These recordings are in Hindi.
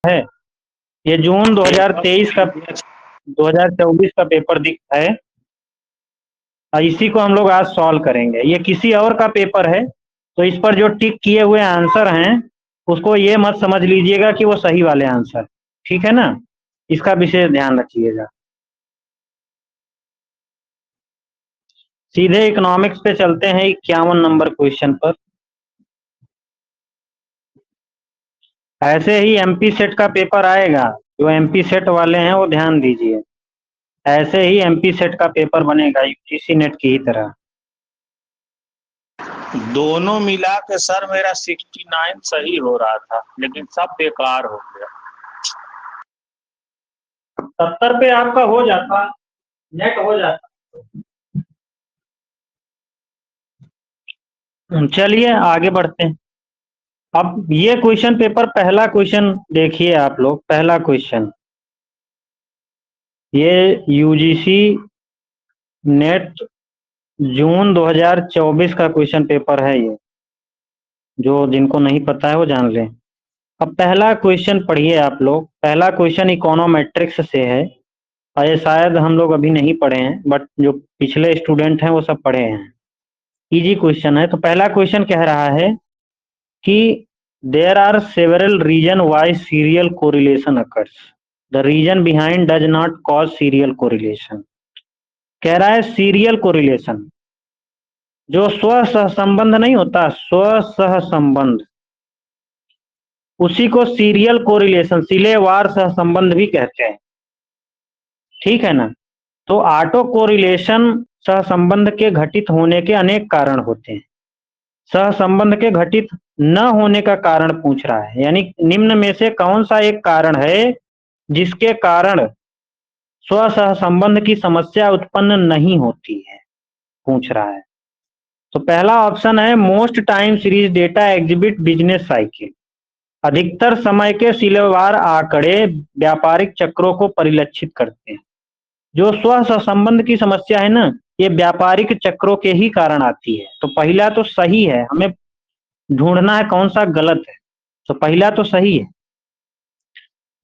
है। ये जून 2023 का 2024 का पेपर दिखता है, इसी को हम लोग आज सॉल्व करेंगे। ये किसी और का पेपर है, तो इस पर जो टिक किए हुए आंसर हैं उसको ये मत समझ लीजिएगा कि वो सही वाले आंसर, ठीक है ना, इसका विशेष ध्यान रखिएगा। सीधे इकोनॉमिक्स पे चलते हैं 51 नंबर क्वेश्चन पर। ऐसे ही एमपी सेट का पेपर आएगा, जो एमपी सेट वाले हैं वो ध्यान दीजिए, ऐसे ही एमपी सेट का पेपर बनेगा यूजीसी नेट की ही तरह। दोनों मिला के सर मेरा 69 सही हो रहा था, लेकिन सब बेकार हो गया। 70 पे आपका हो जाता, नेट हो जाता। चलिए आगे बढ़ते हैं। अब ये क्वेश्चन पेपर, पहला क्वेश्चन देखिए आप लोग। पहला क्वेश्चन, ये यूजीसी नेट जून 2024 का क्वेश्चन पेपर है। ये जो जिनको नहीं पता है वो जान लें। अब पहला क्वेश्चन पढ़िए आप लोग। पहला क्वेश्चन इकोनोमेट्रिक्स से है, और ये शायद हम लोग अभी नहीं पढ़े हैं, बट जो पिछले स्टूडेंट हैं वो सब पढ़े हैं। इजी क्वेश्चन है। तो पहला क्वेश्चन कह रहा है कि there are several reason why serial correlation occurs, the reason behind does not cause serial correlation. कह रहा है सीरियल कोरिलेशन, जो स्व सहसंबंध नहीं होता, स्व सहसंबंध, उसी को सीरियल कोरिलेशन, सिलेवार सहसंबंध भी कहते हैं, ठीक है ना। तो ऑटो कोरिलेशन सहसंबंध के घटित होने के अनेक कारण होते हैं। सहसंबंध के घटित न होने का कारण पूछ रहा है, यानी निम्न में से कौन सा एक कारण है जिसके कारण स्व सहसंबंध की समस्या उत्पन्न नहीं होती है, पूछ रहा है। तो पहला ऑप्शन है most time series data exhibit business cycle, अधिकतर समय के सिलेवार आंकड़े व्यापारिक चक्रों को परिलक्षित करते हैं। जो स्व सहसंबंध की समस्या है ना, ये व्यापारिक चक्रों के ही कारण आती है। तो पहला तो सही है, हमें ढूंढना है कौन सा गलत है। तो पहला तो सही है।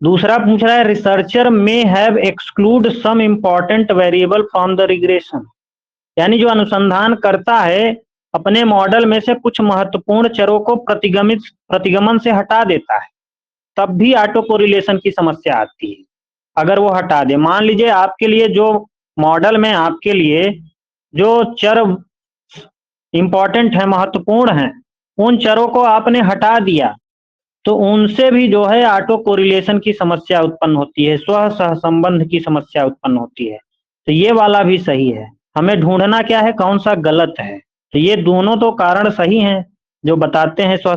दूसरा पूछ रहा है researcher may have exclude some important variable from the regression, यानी जो अनुसंधान करता है अपने मॉडल में से कुछ महत्वपूर्ण चरों को प्रतिगमन से हटा देता है, तब भी ऑटो कोरिलेशन की समस्या आती है। अगर वो हटा दे, मान लीजिए आपके लिए जो मॉडल में आपके लिए जो चर इंपॉर्टेंट है, महत्वपूर्ण है, उन चरों को आपने हटा दिया, तो उनसे भी जो है ऑटो कोरिलेशन की समस्या उत्पन्न होती है, स्व सहसंबंध की समस्या उत्पन्न होती है। तो ये वाला भी सही है। हमें ढूंढना क्या है, कौन सा गलत है। तो ये दोनों तो कारण सही हैं जो बताते हैं स्व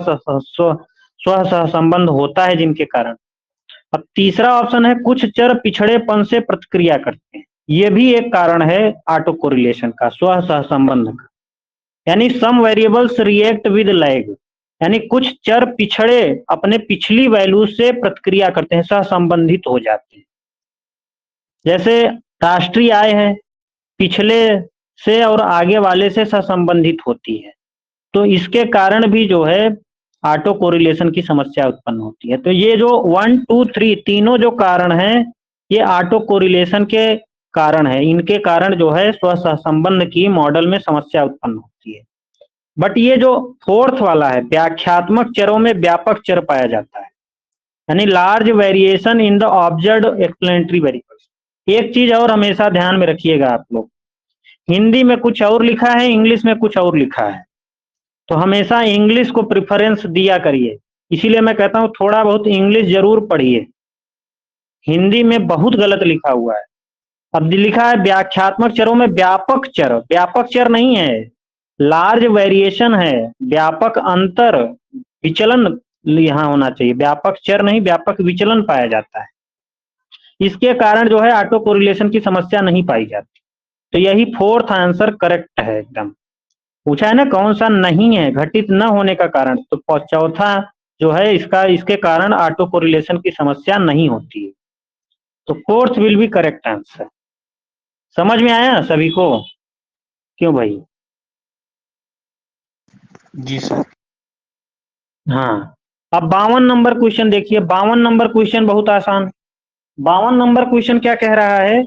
सहसंबंध होता है जिनके कारण। अब तीसरा ऑप्शन है कुछ चर पिछड़ेपन से प्रतिक्रिया करते हैं, ये भी एक कारण है ऑटो कोरिलेशन का, स्व सहसंबंध का। यानी सम वेरिएबल्स रिएक्ट विद लैग, यानी कुछ चर पिछड़े अपने पिछली वैल्यू से प्रतिक्रिया करते हैं, सहसंबंधित हो जाते हैं। जैसे राष्ट्रीय आय है, पिछले से और आगे वाले से सहसंबंधित होती है, तो इसके कारण भी जो है ऑटो कोरिलेशन की समस्या उत्पन्न होती है। तो ये जो 1 2 3 तीनों जो कारण हैं, ये ऑटो कोरिलेशन के कारण है। इनके कारण जो है स्व सहसंबंध की मॉडल में समस्या उत्पन्न होती है। बट ये जो फोर्थ वाला है, व्याख्यात्मक चरों में व्यापक चर पाया जाता है, यानी large variation in the observed explanatory variables. एक चीज और हमेशा ध्यान में रखिएगा आप लोग, हिंदी में कुछ और लिखा है, इंग्लिश में कुछ और लिखा है, तो हमेशा इंग्लिश को प्रेफरेंस दिया करिए। इसीलिए मैं कहता हूं थोड़ा बहुत इंग्लिश जरूर पढ़िए, हिंदी में बहुत गलत लिखा हुआ है। अब लिखा है व्याख्यात्मक चरों में व्यापक चर, व्यापक चर नहीं है, लार्ज वेरिएशन है, व्यापक अंतर विचलन यहाँ होना चाहिए, व्यापक चर नहीं, व्यापक विचलन पाया जाता है। इसके कारण जो है ऑटो कोरिलेशन की समस्या नहीं पाई जाती। तो यही फोर्थ आंसर करेक्ट है एकदम। पूछा है ना कौन सा नहीं है घटित न होने का कारण, तो चौथा जो है इसका, इसके कारण ऑटो कोरिलेशन की समस्या नहीं होती है। तो fourth will be correct answer. समझ में आया सभी को? क्यों भाई? जी सर। हाँ, अब 52 नंबर क्वेश्चन देखिए। 52 नंबर क्वेश्चन बहुत आसान। 52 नंबर क्वेश्चन क्या कह रहा है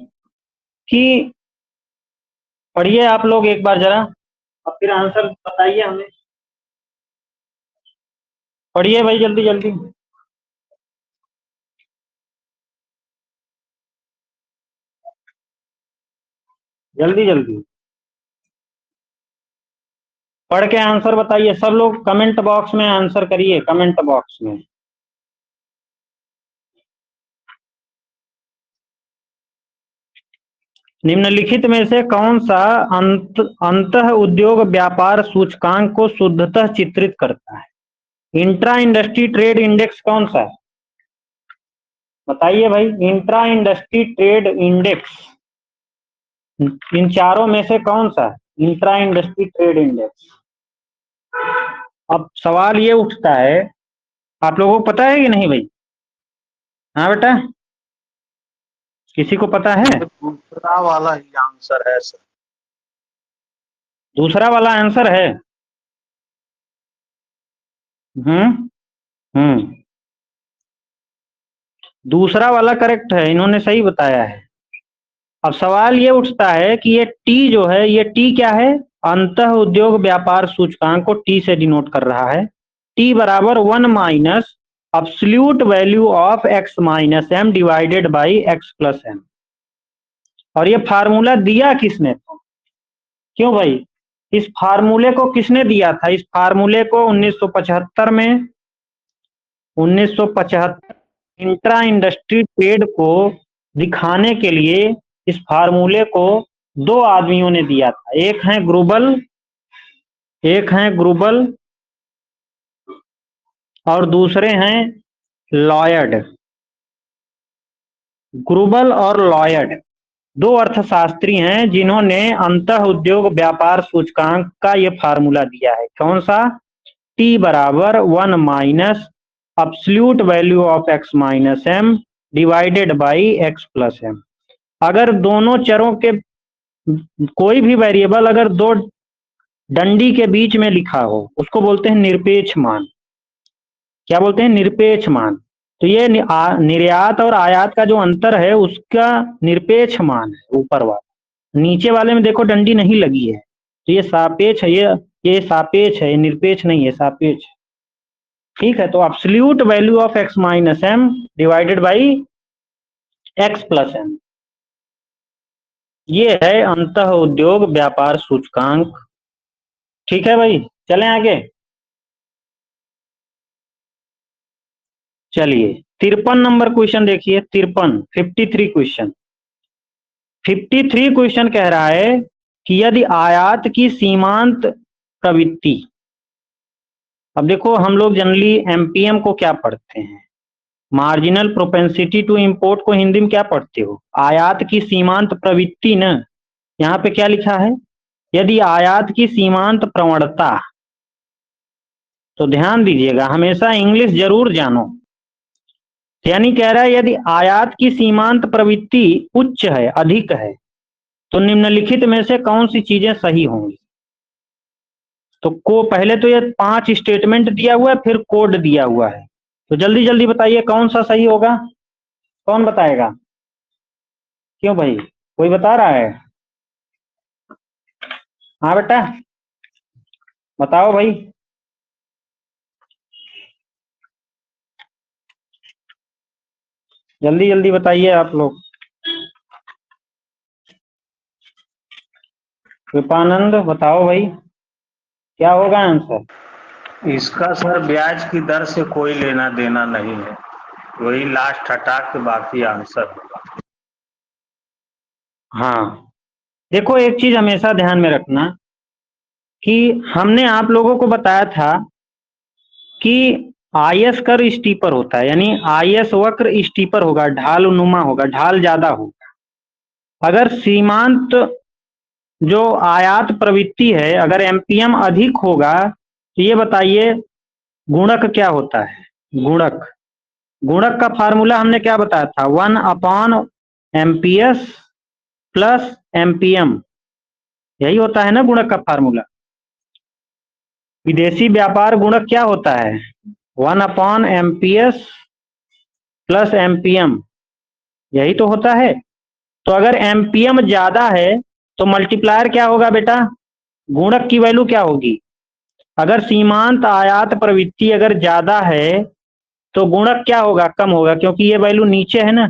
कि पढ़िए आप लोग एक बार जरा, और फिर आंसर बताइए हमें। पढ़िए भाई जल्दी जल्दी। जल्दी जल्दी पढ़ के आंसर बताइए। सब लोग कमेंट बॉक्स में आंसर करिए, कमेंट बॉक्स में। निम्नलिखित में से कौन सा अंतः उद्योग व्यापार सूचकांक को शुद्धतः चित्रित करता है? इंट्रा इंडस्ट्री ट्रेड इंडेक्स कौन सा है? बताइए भाई। इंट्रा इंडस्ट्री ट्रेड इंडेक्स इन चारों में से कौन सा है? Intra industry trade index. अब सवाल ये उठता है, आप लोगों को पता है कि नहीं भाई? हाँ बेटा, किसी को पता है? दूसरा वाला ही आंसर है सर। दूसरा वाला आंसर है। हम्म दूसरा वाला करेक्ट है, इन्होंने सही बताया है। अब सवाल ये उठता है कि ये टी जो है, ये टी क्या है? अंतः उद्योग व्यापार सूचकांक को टी से डिनोट कर रहा है। टी बराबर 1 minus absolute value of X minus M divided by X plus M. और ये फार्मूला दिया किसने था? क्यों भाई? इस फार्मूले को किसने दिया था? इस फार्मूले को 1975 में, 1975 इंट्रा इंडस्ट्री ट्रेड को दिखाने के लिए इस फार्मूले को दो आदमियों ने दिया था। एक है ग्रुबल और दूसरे हैं लॉयड। ग्रुबल और लॉयड दो अर्थशास्त्री हैं जिन्होंने अंतः उद्योग व्यापार सूचकांक का ये फार्मूला दिया है। कौन सा? टी बराबर 1 minus absolute value of X minus M divided by X plus M. अगर दोनों चरों के कोई भी वेरिएबल अगर दो डंडी के बीच में लिखा हो उसको बोलते हैं निरपेक्ष मान। क्या बोलते हैं? निरपेक्ष मान। तो ये निर्यात और आयात का जो अंतर है उसका निरपेक्ष मान है ऊपर वाला। नीचे वाले में देखो डंडी नहीं लगी है, तो ये सापेक्ष है। ये सापेक्ष है, निरपेक्ष नहीं है, सापेक्ष। ठीक है, तो absolute value of X minus M divided by X plus M, ये है अंतः उद्योग व्यापार सूचकांक। ठीक है भाई, चलें आगे। चलिए 53 नंबर क्वेश्चन देखिए। 53 क्वेश्चन। 53 क्वेश्चन कह रहा है कि यदि आयात की सीमांत प्रवृत्ति, अब देखो हम लोग जनरली एमपीएम को क्या पढ़ते हैं? मार्जिनल प्रोपेंसिटी टू इंपोर्ट को हिंदी में क्या पढ़ते हो? आयात की सीमांत प्रवृत्ति ना। यहाँ पे क्या लिखा है? यदि आयात की सीमांत प्रवणता। तो ध्यान दीजिएगा, हमेशा इंग्लिश जरूर जानो। यानी कह रहा है यदि आयात की सीमांत प्रवृत्ति उच्च है, अधिक है, तो निम्नलिखित में से कौन सी चीजें सही होंगी? तो को पहले तो ये 5 स्टेटमेंट दिया हुआ है, फिर कोड दिया हुआ है। तो जल्दी जल्दी बताइए कौन सा सही होगा? कौन बताएगा? क्यों भाई, कोई बता रहा है? हाँ बेटा, बताओ भाई। जल्दी जल्दी बताइए आप लोग। कृपानंद बताओ भाई, क्या होगा आंसर? इसका सर ब्याज की दर से कोई लेना देना नहीं है, वही लास्ट हटा के बाकी आंसर होगा। हाँ, देखो एक चीज हमेशा ध्यान में रखना कि हमने आप लोगों को बताया था कि आयस कर स्टीपर होता है, यानी आयस वक्र स्टीपर होगा, ढाल नुमा होगा, ढाल ज्यादा होगा। अगर सीमांत जो आयात प्रवृत्ति है, अगर एमपीएम अधिक होगा, तो ये बताइए गुणक क्या होता है? गुणक, गुणक का फार्मूला हमने क्या बताया था? 1/एमपीएस प्लस एमपीएम, यही होता है ना गुणक का फार्मूला। विदेशी व्यापार गुणक क्या होता है? 1/MPS प्लस एमपीएम, यही तो होता है। तो अगर एमपीएम ज्यादा है तो मल्टीप्लायर क्या होगा बेटा, गुणक की वैल्यू क्या होगी। अगर सीमांत आयात प्रवृत्ति अगर ज्यादा है तो गुणक क्या होगा, कम होगा, क्योंकि ये वैल्यू नीचे है ना,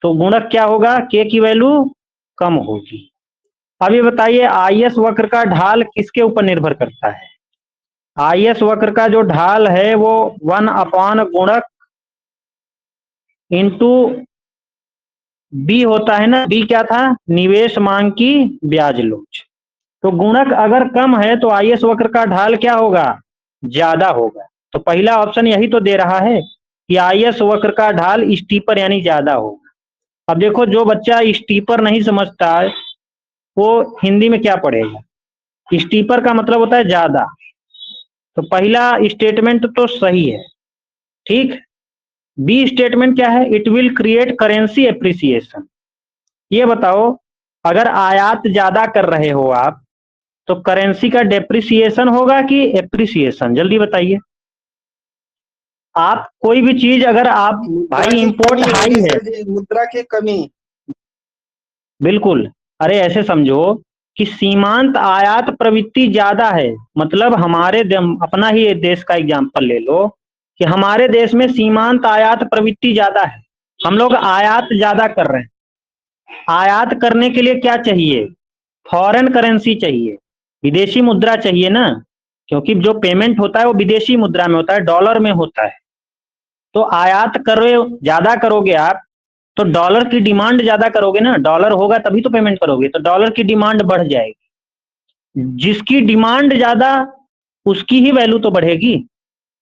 तो गुणक क्या होगा, के की वैल्यू कम होगी। अब ये बताइए आईएस वक्र का ढाल किसके ऊपर निर्भर करता है। आईएस वक्र का जो ढाल है वो 1 गुणक इंटू बी होता है ना, बी क्या था, निवेश मांग की ब्याज लोच। तो गुणक अगर कम है तो आईएस वक्र का ढाल क्या होगा, ज्यादा होगा। तो पहला ऑप्शन यही तो दे रहा है कि आईएस वक्र का ढाल स्टीपर यानी ज्यादा होगा। अब देखो जो बच्चा स्टीपर नहीं समझता है वो हिंदी में क्या पढ़ेगा। स्टीपर का मतलब होता है ज्यादा, तो पहला स्टेटमेंट तो सही है, ठीक। बी स्टेटमेंट क्या है, it will create currency appreciation. ये बताओ अगर आयात ज्यादा कर रहे हो आप तो करेंसी का डेप्रिसिएशन होगा कि एप्रिसिएशन, जल्दी बताइए। आप कोई भी चीज अगर आप भाई इंपोर्ट हाई है, मुद्रा की कमी, बिल्कुल। अरे ऐसे समझो कि सीमांत आयात प्रवृत्ति ज्यादा है, मतलब हमारे अपना ही देश का एग्जांपल ले लो कि हमारे देश में सीमांत आयात प्रवृत्ति ज्यादा है, हम लोग आयात ज्यादा कर रहे हैं। आयात करने के लिए क्या चाहिए, फॉरेन करेंसी चाहिए, विदेशी मुद्रा चाहिए ना, क्योंकि जो पेमेंट होता है वो विदेशी मुद्रा में होता है, डॉलर में होता है। तो आयात कर रहे हो, ज्यादा करोगे आप तो डॉलर की डिमांड ज्यादा करोगे ना, डॉलर होगा तभी तो पेमेंट करोगे, तो डॉलर की डिमांड बढ़ जाएगी। जिसकी डिमांड ज्यादा उसकी ही वैल्यू तो बढ़ेगी।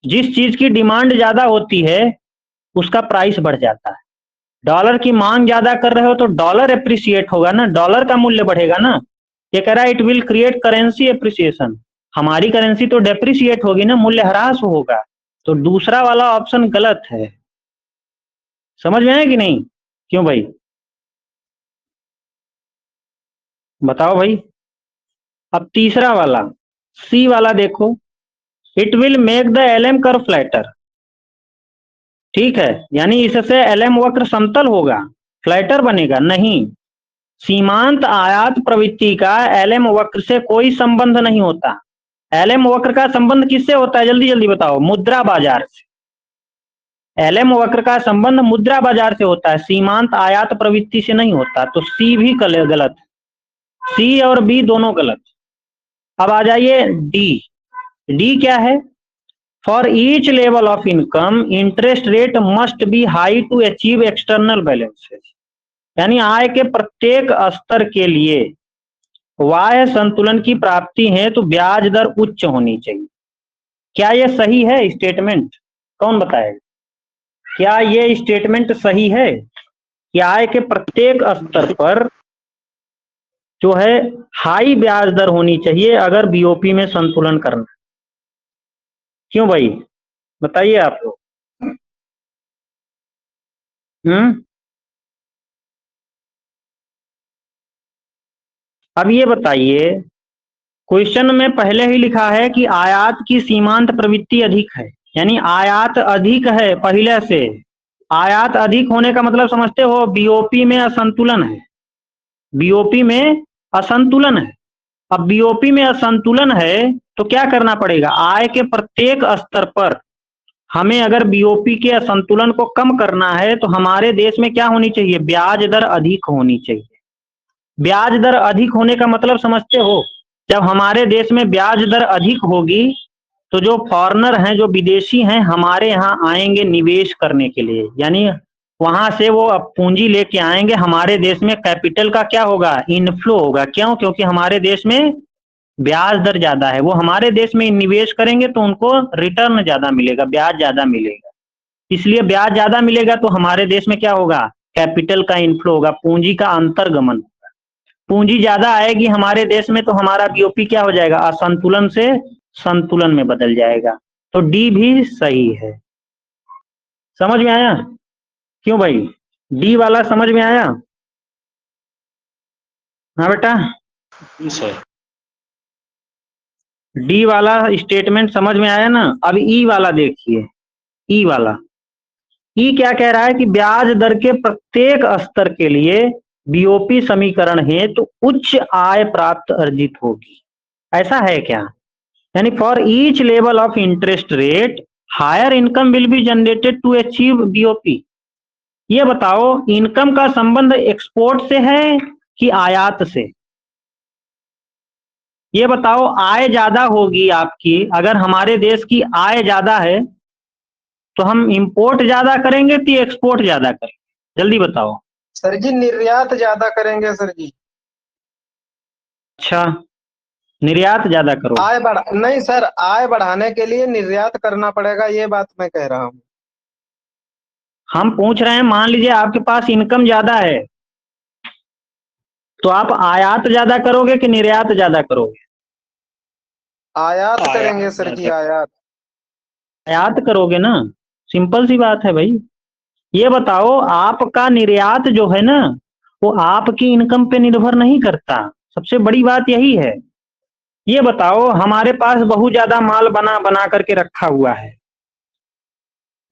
जिस चीज की डिमांड ज्यादा होती है उसका प्राइस बढ़ जाता है। डॉलर की मांग ज्यादा कर रहे हो तो डॉलर एप्रिसिएट होगा ना, डॉलर का मूल्य बढ़ेगा ना। ये कह रहा है it will create currency appreciation, हमारी करेंसी तो डेप्रिसिएट होगी ना, मूल्य ह्रास होगा। तो दूसरा वाला ऑप्शन गलत है। समझ में आया कि नहीं, क्यों भाई, बताओ भाई। अब तीसरा वाला सी वाला देखो, it will make the LM curve flatter, ठीक है, यानी इससे एलएम वक्र समतल होगा, फ्लैटर बनेगा नहीं। सीमांत आयात प्रवृत्ति का एलएम वक्र से कोई संबंध नहीं होता। एलएम वक्र का संबंध किससे होता है, जल्दी जल्दी बताओ, मुद्रा बाजार से। एलएम वक्र का संबंध मुद्रा बाजार से होता है, सीमांत आयात प्रवृत्ति से नहीं होता। तो सी भी गलत, सी और बी दोनों गलत। अब आ जाइए डी। डी क्या है, for each level of income interest rate must be high to achieve external balances, यानी आय के प्रत्येक स्तर के लिए बाह्य संतुलन की प्राप्ति है तो ब्याज दर उच्च होनी चाहिए। क्या यह सही है स्टेटमेंट, कौन बताएगा, क्या यह स्टेटमेंट सही है कि आय के प्रत्येक स्तर पर जो है हाई ब्याज दर होनी चाहिए अगर बीओपी में संतुलन करना। क्यों भाई, बताइए आप लोग। अब ये बताइए, क्वेश्चन में पहले ही लिखा है कि आयात की सीमांत प्रवृत्ति अधिक है, यानी आयात अधिक है पहले से। आयात अधिक होने का मतलब समझते हो, बीओपी में असंतुलन है, बीओपी में असंतुलन है। अब बीओपी में असंतुलन है तो क्या करना पड़ेगा, आय के प्रत्येक स्तर पर हमें अगर बीओपी के असंतुलन को कम करना है तो हमारे देश में क्या होनी चाहिए, ब्याज दर अधिक होनी चाहिए। ब्याज दर अधिक होने का मतलब समझते हो, जब हमारे देश में ब्याज दर अधिक होगी तो जो फॉरेनर हैं, जो विदेशी हैं, हमारे यहाँ आएंगे निवेश करने के लिए, यानी वहां से वो पूंजी लेके आएंगे हमारे देश में, कैपिटल का क्या होगा, इनफ्लो होगा। क्यों, क्योंकि हमारे देश में ब्याज दर ज्यादा है, वो हमारे देश में निवेश करेंगे तो उनको रिटर्न ज्यादा मिलेगा, ब्याज ज्यादा मिलेगा। इसलिए ब्याज ज्यादा मिलेगा तो हमारे देश में क्या होगा, कैपिटल का इनफ्लो होगा, पूंजी का अंतर्गमन होगा। पूंजी ज्यादा आएगी हमारे देश में तो हमारा बीओपी क्या हो जाएगा, असंतुलन से संतुलन में बदल जाएगा। तो डी भी सही है। समझ में आया, क्यों भाई, डी वाला समझ में आया, हाँ बेटा, डी वाला स्टेटमेंट समझ में आया ना। अब ई वाला देखिए, ई वाला। ई क्या कह रहा है कि ब्याज दर के प्रत्येक स्तर के लिए बीओपी समीकरण हेतु उच्च आय प्राप्त अर्जित होगी। ऐसा है क्या? यानी for each level of interest rate higher income will be generated to achieve BOP. ये बताओ इनकम का संबंध एक्सपोर्ट से है कि आयात से? ये बताओ आय ज्यादा होगी आपकी, अगर हमारे देश की आय ज्यादा है तो हम इंपोर्ट ज्यादा करेंगे कि एक्सपोर्ट ज्यादा करेंगे? जल्दी बताओ। सर जी निर्यात ज्यादा करेंगे सर जी। अच्छा, निर्यात ज्यादा करो। आय बढ़ा नहीं सर, आय बढ़ाने के लिए निर्यात करना पड़ेगा, ये बात मैं कह रहा हूँ। हम पूछ रहे हैं, मान लीजिए आपके पास इनकम ज्यादा है तो आप आयात ज्यादा करोगे कि निर्यात ज्यादा करोगे? आयात करेंगे सर जी, आयात। आयात करोगे ना, सिंपल सी बात है भाई। ये बताओ आपका निर्यात जो है ना वो आपकी इनकम पे निर्भर नहीं करता, सबसे बड़ी बात यही है। ये बताओ हमारे पास बहुत ज्यादा माल बना बना करके रखा हुआ है,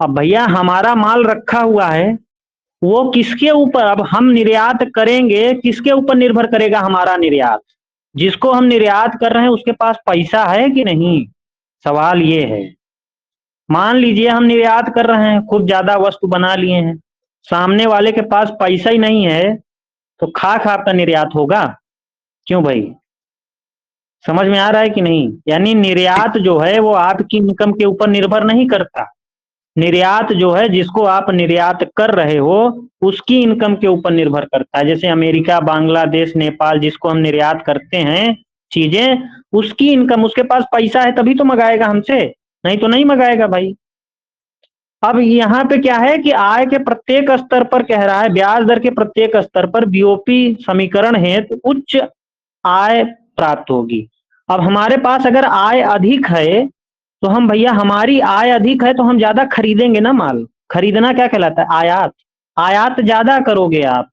अब भैया हमारा माल रखा हुआ है वो किसके ऊपर, अब हम निर्यात करेंगे किसके ऊपर निर्भर करेगा हमारा निर्यात? जिसको हम निर्यात कर रहे हैं उसके पास पैसा है कि नहीं, सवाल ये है। मान लीजिए हम निर्यात कर रहे हैं, खूब ज्यादा वस्तु बना लिए हैं, सामने वाले के पास पैसा ही नहीं है तो खाक आपका निर्यात होगा? क्यों भाई, समझ में आ रहा है कि नहीं? यानी निर्यात जो है वो आपकी इनकम के ऊपर निर्भर नहीं करता, निर्यात जो है जिसको आप निर्यात कर रहे हो उसकी इनकम के ऊपर निर्भर करता है। जैसे अमेरिका, बांग्लादेश, नेपाल जिसको हम निर्यात करते हैं चीजें, उसकी इनकम, उसके पास पैसा है तभी तो मंगाएगा हमसे, नहीं तो नहीं मंगाएगा भाई। अब यहाँ पे क्या है कि आय के प्रत्येक स्तर पर कह रहा है, ब्याज दर के प्रत्येक स्तर पर बीओपी समीकरण हेतु उच्च आय प्राप्त होगी। अब हमारे पास अगर आय अधिक है तो हम भैया, हमारी आय अधिक है तो हम ज्यादा खरीदेंगे ना माल। खरीदना क्या कहलाता है? आयात। आयात ज्यादा करोगे आप,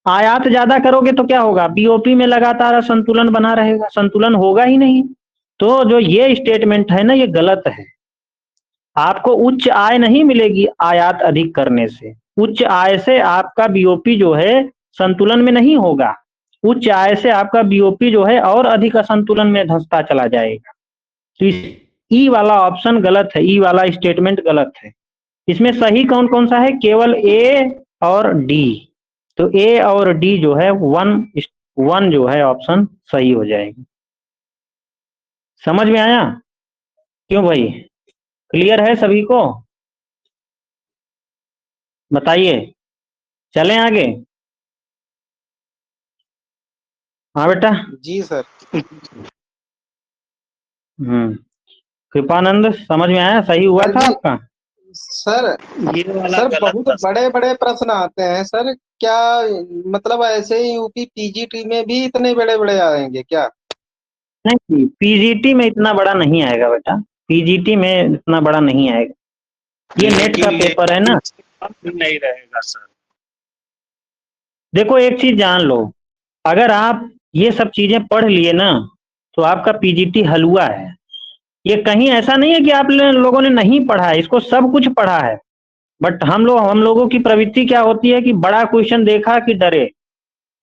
आयात ज्यादा करोगे तो क्या होगा? बीओपी में लगातार असंतुलन बना रहेगा, संतुलन होगा ही नहीं। तो जो ये स्टेटमेंट है ना ये गलत है। आपको उच्च आय नहीं मिलेगी आयात अधिक करने से, उच्च आय से आपका बीओपी जो है संतुलन में नहीं होगा, उच्च आय से आपका बीओपी जो है और अधिक असंतुलन में धंसता चला जाएगा। तो इस ई वाला ऑप्शन गलत है, ई वाला स्टेटमेंट गलत है। इसमें सही कौन कौन सा है? केवल ए और डी। तो ए और डी जो है वन वन जो है ऑप्शन सही हो जाएगी। समझ में आया? क्यों भाई, क्लियर है सभी को? बताइए, चलें आगे? हाँ बेटा। जी सर। कृपानंद समझ में आया? सही हुआ सर था जी, आपका? सर ये वाला सर गलत बहुत था सर। बड़े बड़े प्रश्न आते हैं सर, क्या मतलब ऐसे ही यूपी पीजीटी में भी इतने बड़े बड़े आएंगे क्या? नहीं, पीजीटी में इतना बड़ा नहीं आएगा बेटा, पीजीटी में इतना बड़ा नहीं आएगा, ये नेट का पेपर है ना। नहीं रहेगा सर। देखो एक चीज जान लो, अगर आप ये सब चीजें पढ़ लिए ना तो आपका पीजीटी हलवा है। ये कहीं ऐसा नहीं है कि आप लोगों ने नहीं पढ़ा है, इसको सब कुछ पढ़ा है। बट हम लोगों की प्रवृत्ति क्या होती है कि बड़ा क्वेश्चन देखा कि डरे।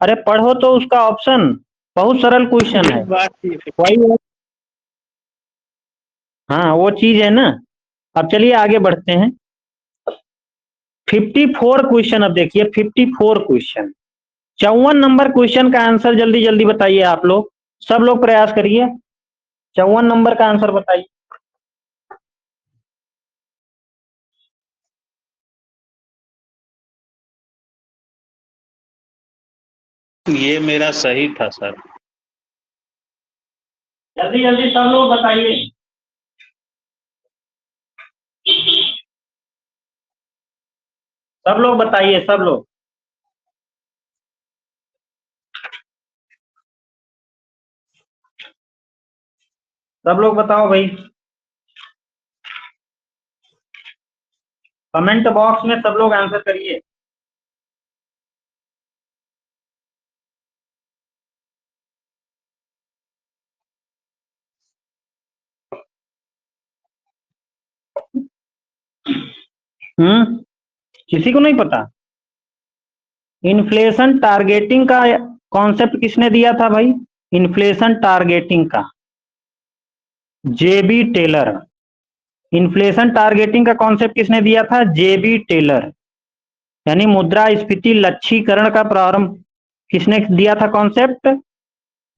अरे पढ़ो तो उसका ऑप्शन, बहुत सरल क्वेश्चन है। वही, हाँ वो चीज है ना। अब चलिए आगे बढ़ते हैं। 54 क्वेश्चन, अब देखिए 54 क्वेश्चन। 54 नंबर क्वेश्चन का आंसर जल्दी जल्दी बताइए आप लोग, सब लोग प्रयास करिए, 54 नंबर का आंसर बताइए। ये मेरा सही था सर। जल्दी जल्दी सब लोग बताइए। सब लोग बताइए, सब लोग। सब लोग बताओ भाई, कमेंट बॉक्स में सब लोग आंसर करिए। किसी को नहीं पता? इन्फ्लेशन टारगेटिंग का कॉन्सेप्ट किसने दिया था भाई? इन्फ्लेशन टारगेटिंग का जेबी टेलर। इन्फ्लेशन टारगेटिंग का कॉन्सेप्ट किसने दिया था? J B Taylor. यानी मुद्रास्फीति लक्ष्यीकरण का प्रारंभ किसने दिया था कॉन्सेप्ट?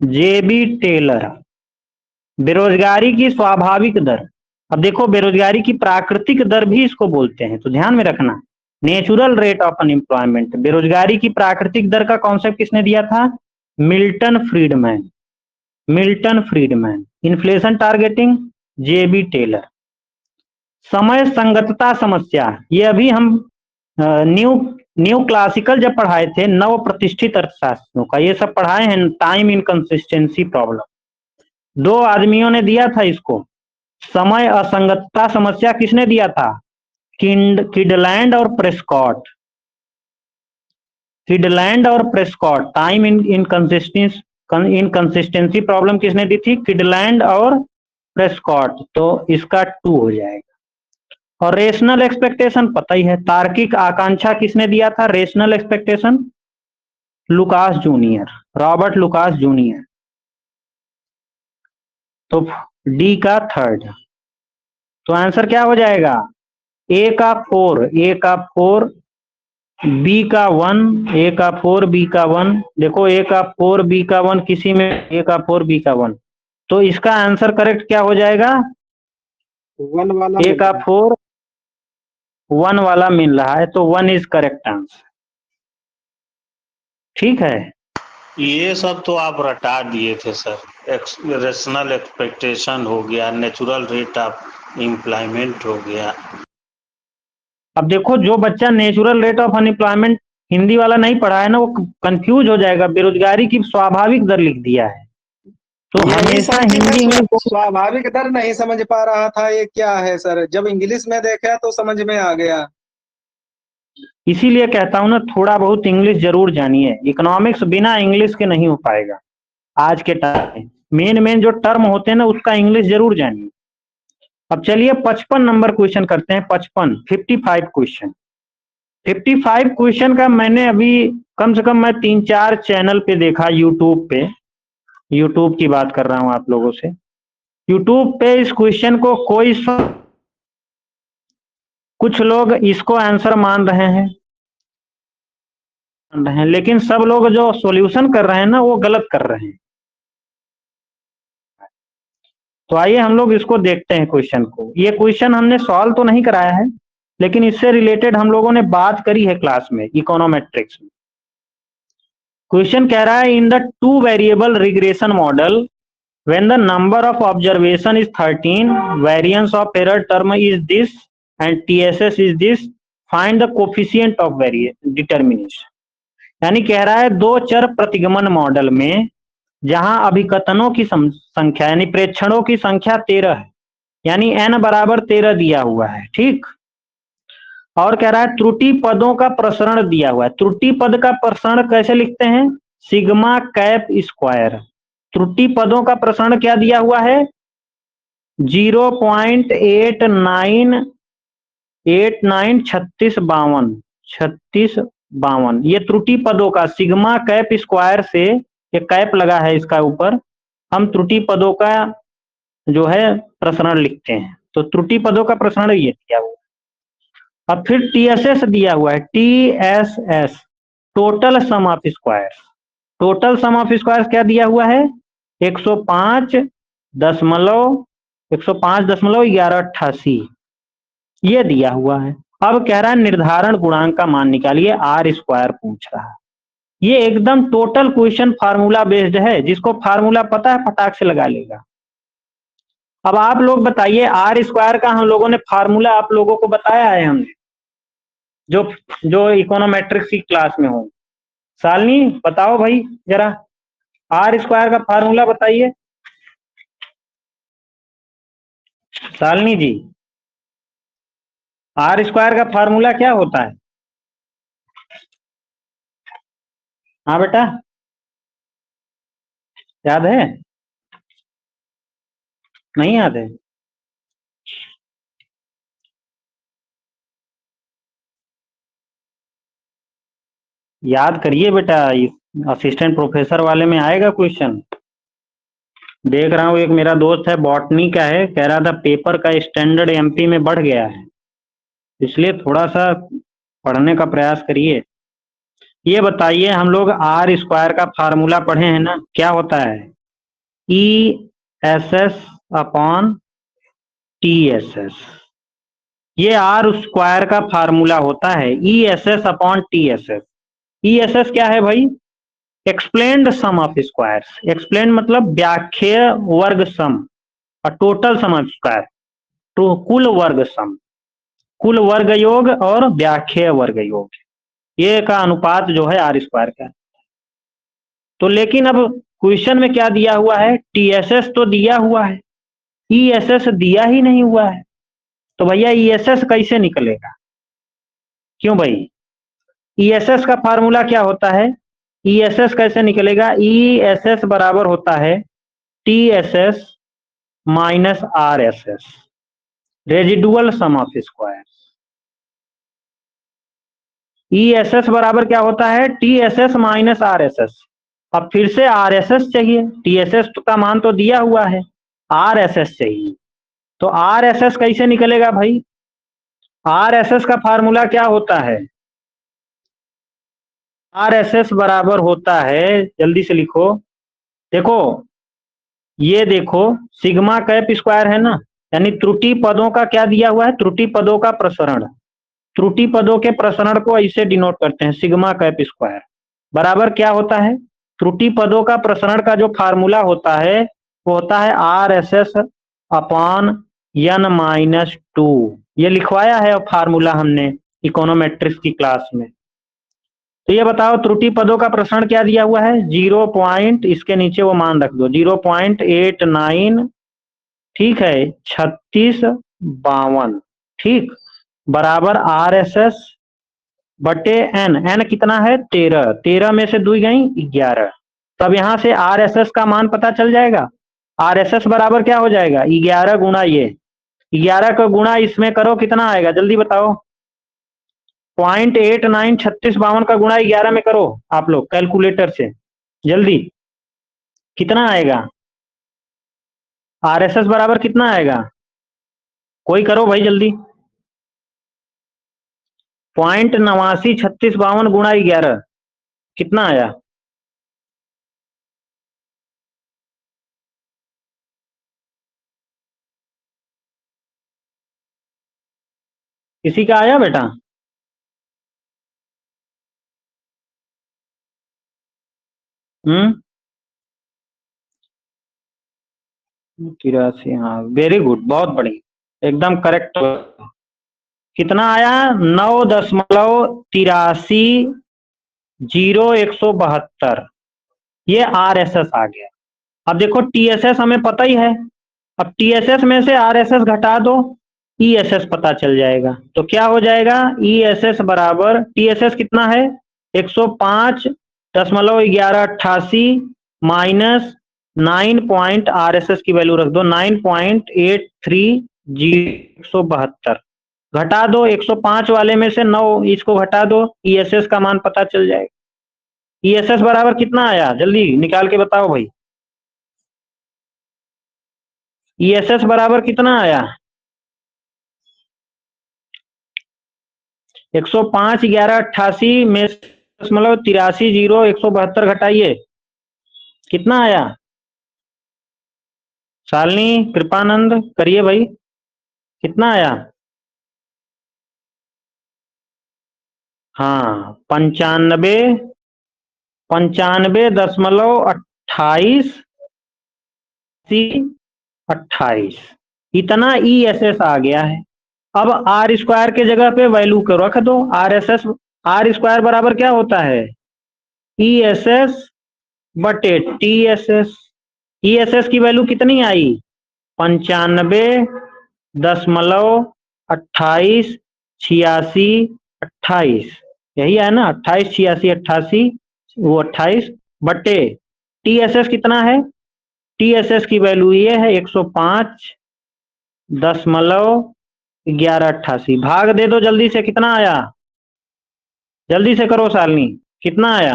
जेबी टेलर। बेरोजगारी की स्वाभाविक दर, अब देखो बेरोजगारी की प्राकृतिक दर भी इसको बोलते हैं, तो ध्यान में रखना। नेचुरल रेट ऑफ अनएम्प्लॉयमेंट, बेरोजगारी की प्राकृतिक दर का कॉन्सेप्ट किसने दिया था? Milton Friedman. Milton Friedman. Inflation targeting J B Taylor. समय संगतता समस्या, ये अभी हम न्यू न्यू क्लासिकल जब पढ़ाए थे नव प्रतिष्ठित अर्थशास्त्रियों का, ये सब पढ़ाए हैं। टाइम इनकंसिस्टेंसी प्रॉब्लम, दो आदमियों ने दिया था इसको। समय असंगतता समस्या किसने दिया था? किडलैंड और प्रेस्कॉट। किडलैंड और प्रेस्कॉट। टाइम इनकंसिस्टेंसी प्रॉब्लम किसने दी थी? किडलैंड और प्रेस्कॉट। तो इसका 2 हो जाएगा। और रेशनल एक्सपेक्टेशन पता ही है, तार्किक आकांक्षा किसने दिया था? Rational expectation Lucas junior, Robert Lucas junior. तो डी का 3rd। तो आंसर क्या हो जाएगा? ए का 4, ए का 4, बी का 1, ए का 4, बी का 1। देखो ए का 4, बी का 1, किसी में ए का 4, बी का 1। तो इसका आंसर करेक्ट क्या हो जाएगा? 1 वाला ए मिल का रहा है। 4, 1 वाला मिल रहा है, तो 1 इज करेक्ट आंसर। ठीक है। ये सब तो आप रटा दिए थे सर। रेशनल एक्सपेक्टेशन हो गया, नेचुरल रेट ऑफ एम्प्लॉयमेंट हो गया। अब देखो जो बच्चा natural rate of unemployment Hindi वाला नहीं पढ़ा है ना, वो कंफ्यूज हो जाएगा। बेरोजगारी की स्वाभाविक दर लिख दिया है, तो यही हमेशा सर कि मैं हिंदी इंग्लिश स्वाभाविक दर नहीं समझ पा रहा था ये क्या है सर, जब इंग्लिश में देखा तो समझ में आ गया। इसीलिए कहता हूं ना, थोड़ा बहुत इंग्लिश जरूर जानिए। इकोनॉमिक्स बिना इंग्लिश के नहीं हो पाएगा आज के टाइम में। मेन मेन जो टर्म होते हैं ना, उसका इंग्लिश जरूर जानिए। अब चलिए 55 नंबर क्वेश्चन करते हैं। 55 क्वेश्चन। 55 क्वेश्चन का मैंने अभी कम से कम मैं 3-4 चैनल पे देखा, यूट्यूब पे। यूट्यूब की बात कर रहा हूं आप लोगों से। यूट्यूब पे इस क्वेश्चन को कुछ लोग इसको आंसर मान रहे हैं, लेकिन सब लोग जो सॉल्यूशन कर रहे हैं ना, वो गलत कर रहे हैं। तो आइए हम लोग इसको देखते हैं क्वेश्चन को। ये क्वेश्चन हमने सॉल्व तो नहीं कराया है, लेकिन इससे रिलेटेड हम लोगों ने बात करी है क्लास में, इकोनोमेट्रिक्स में। क्वेश्चन कह रहा है, in the 2 variable regression model when the number of observation is 13, variance of error term is this and TSS is this, find the coefficient of determination। यानी कह रहा है दो चर प्रतिगमन मॉडल में जहां अभिकथनों की संख्या यानी प्रेक्षणों की संख्या 13 है, यानी n बराबर 13 दिया हुआ है, ठीक। और कह रहा है त्रुटि पदों का प्रसरण दिया हुआ है। त्रुटि पद का प्रसरण कैसे लिखते हैं? Sigma cap square. त्रुटि पदों का प्रसरण क्या दिया हुआ है? 0.89 ये त्रुटि पदों का सिग्मा कैप स्क्वायर से, ये कैप लगा है इसका ऊपर, हम त्रुटि पदों का जो है प्रसरण लिखते हैं। तो त्रुटि पदों का प्रसरण ये दिया हुआ है। अब फिर टीएसएस दिया हुआ है, TSS total sum of square. Total sum of square क्या दिया हुआ है? 105.1188 ये दिया हुआ है। अब कह रहा है निर्धारण गुणांक का मान निकालिए, आर स्क्वायर पूछ रहा है। ये एकदम टोटल क्वेश्चन फार्मूला बेस्ड है, जिसको फार्मूला पता है फटाक से लगा लेगा। अब आप लोग बताइए, आर स्क्वायर का हम लोगों ने फार्मूला आप लोगों को बताया है हमने, जो जो इकोनोमेट्रिक्स की क्लास में हो। शालिनी बताओ भाई जरा, आर स्क्वायर का फार्मूला बताइए। शालिनी जी, आर स्क्वायर का फार्मूला क्या होता है? हाँ बेटा, याद है? नहीं याद है? याद करिए बेटा, असिस्टेंट प्रोफेसर वाले में आएगा क्वेश्चन। देख रहा हूँ एक मेरा दोस्त है बॉटनी का है, कह रहा था पेपर का स्टैंडर्ड एमपी में बढ़ गया है, इसलिए थोड़ा सा पढ़ने का प्रयास करिए। ये बताइए, हम लोग आर स्क्वायर का फार्मूला पढ़े हैं ना, क्या होता है? E S S upon T S S. ये आर स्क्वायर का फार्मूला होता है, E S S upon T S S. E S S क्या है भाई? Explained sum of squares. Explain मतलब व्याख्येय वर्ग सम, और टोटल सम ऑफ स्क्वायर तो कुल वर्ग सम, कुल वर्ग योग और व्याख्येय वर्ग योग, ये का अनुपात जो है आर स्क्वायर का। तो लेकिन अब क्वेश्चन में क्या दिया हुआ है? टी एस एस तो दिया हुआ है, ई एस एस दिया ही नहीं हुआ है। तो भैया ई एस एस कैसे निकलेगा? क्यों भाई? ई एस एस का फार्मूला क्या होता है? ई एस एस कैसे निकलेगा? ई एस एस बराबर होता है T S S minus R S S, residual sum of square. E S S बराबर क्या होता है? T S S minus R S S. अब फिर से आर एस एस चाहिए, टी एस एस का मान तो दिया हुआ है, आर एस एस चाहिए। तो आर एस एस कैसे निकलेगा भाई? आर एस एस का फार्मूला क्या होता है? आर एस एस बराबर होता है, जल्दी से लिखो, देखो ये देखो, सिग्मा कैप स्क्वायर है ना, यानी त्रुटि पदों का क्या दिया हुआ है? त्रुटि पदों का प्रसरण। त्रुटि पदों के प्रसरण को ऐसे डिनोट करते हैं, सिग्मा कैप स्क्वायर बराबर क्या होता है? त्रुटि पदों का प्रसरण का जो फार्मूला होता है वो होता है R S S upon N minus two. ये लिखवाया है फार्मूला हमने इकोनोमेट्रिक्स की क्लास में। तो ये बताओ त्रुटि पदों का प्रसरण क्या दिया हुआ है? 0. इसके नीचे वो मान रख दो, 0.89, ठीक है, 3652, ठीक, बराबर आर एस एस बटे एन। एन कितना है? 13। 13 में से 2 गई 11। तब यहां से आर एस एस का मान पता चल जाएगा। आर एस एस बराबर क्या हो जाएगा? 11 गुणा ये 11 का गुणा इसमें करो, कितना आएगा जल्दी बताओ? 0.89, 3652 का गुणा 11 में करो आप लोग कैलकुलेटर से, जल्दी कितना आएगा? आर एस एस बराबर कितना आएगा? कोई करो भाई जल्दी। 0.893652 गुणा 11 कितना आया? किसी का आया बेटा? हम्म, 83, हाँ वेरी गुड, बहुत बढ़िया, एकदम करेक्ट। कितना आया? 9.830172, ये आर एस एस आ गया। अब देखो टी एस एस हमें पता ही है, अब टी एस एस में से आर एस एस घटा दो, ई एस एस पता चल जाएगा। तो क्या हो जाएगा? ई एस एस बराबर, टी एस एस कितना है? 105.1188 माइनस 9 आर एस एस की वैल्यू रख दो 9.830172, घटा दो 105 वाले में से 9, इसको घटा दो, ई एस एस का मान पता चल जाएगा। ई एस एस बराबर कितना आया? जल्दी निकाल के बताओ भाई। ई एस एस बराबर कितना आया? 105.1188 में 0.830172 घटाइए, कितना आया? शालिनी कृपानंद करिए भाई, कितना आया? हाँ 95.28, इतना ई एस एस आ गया है। अब आर स्क्वायर के जगह पे वैल्यू को रख दो, R S S, R square बराबर क्या होता है? ई एस एस बटे T S S. E S S की वैल्यू कितनी आई? 95.288688, यही है ना, 288688, वो 28 बटे टी एस एस कितना है? टी एस एस की वैल्यू ये है 105.1188, भाग दे दो जल्दी से, कितना आया? जल्दी से करो शालिनी, कितना आया?